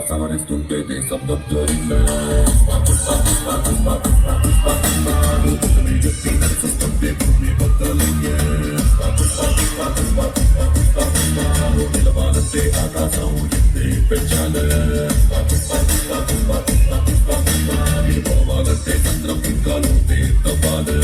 సవరిస్తుంటే దేశం దొద్దరిందే నడుస్తుంటే భూమి బద్దలయ్యే నిలవాలంటే ఆకాశం ఎత్తే పెంచాలే నిలవాలంటే చంద్రం ఇంకా లోతే తవ్వాలే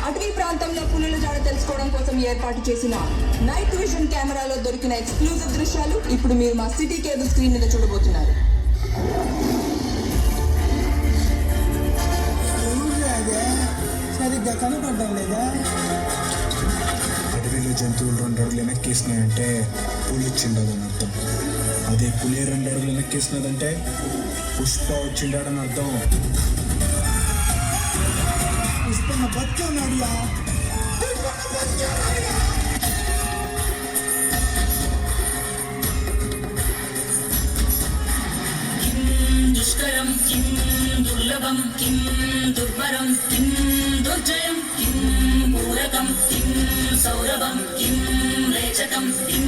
అటవీ ప్రాంతంలో పులుల జాడ తెలుసుకోవడం కోసం ఏర్పాటు చేసిన నైట్ విజన్ కెమెరాలో దొరికిన ఎక్స్క్లూజివ్ దృశ్యాలు ఇప్పుడు మీరు మా సిటీ కేబుల్ స్క్రీన్ మీద చూడబోతున్నారు. సరిగ్గా కనపడడం లేదా? అడవిలో జంతువులు 2 అడుగులు వెనక్కేసినాయంటే పులి వచ్చిండదని అర్థం. అదే పులి 2 అడుగులు వెనక్కేసినదంటే పుష్ప వచ్చిండాడని అర్థం. పుష్పన్న బతుకున్నాడులా. దుష్కరం కిం దుర్లభం కిం దుర్వరం కిం దుర్జయం కిం పూరకం కిం సౌరభం కిం రేచకం కిం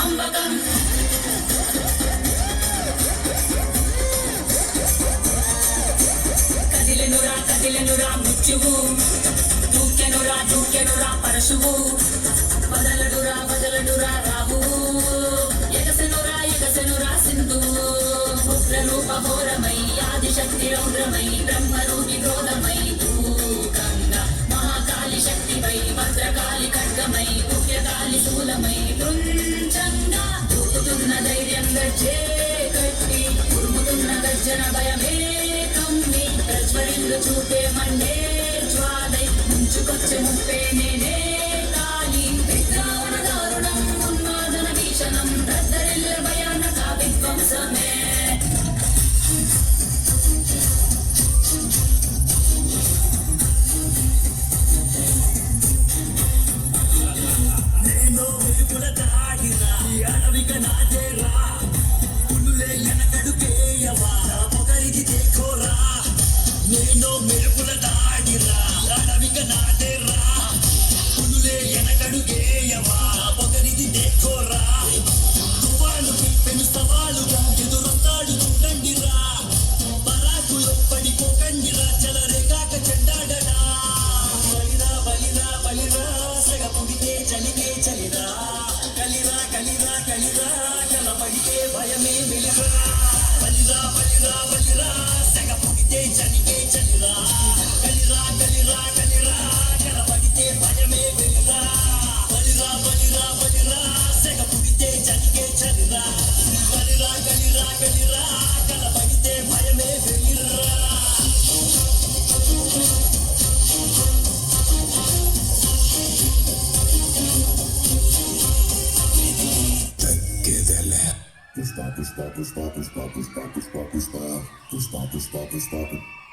అంబకం. కదిలెనురా మృత్యువు, దూకెనురా పరశువు, వదలడురా రాహువు, ఎగసెనురా సింధువు. ఉగ్రరూపఘోరమై ఆదిశక్తి రౌద్రమై బ్రహ్మరూపి క్రోధమై దూకంగా మహాకాళి శక్తిపై భద్రకాళి ఖడ్గమై ముఖ్యకాళి శూలమై కృంచంగా దూకుతున్న ధైర్యం గర్జే కట్టి ఉరుముతున్న గర్జన భయమే కమ్మి ప్రజ్వరిల్లు చూపే మండే జ్వాలై ముంచుకొచ్చే ముప్పే నేనే కాళి విగ్రహణ దారుణం ఉన్మాదన భీషణం దద్దరిల్ల భయానక విధ్వంసమే. నేను మెరుపుల దాడిరా అడవిక నాటేరా Pushpa, pushpa, pushpa, pushpa, pushpa, pushpa, pushpa, pushpa, pushpa, pushpa, pushpa.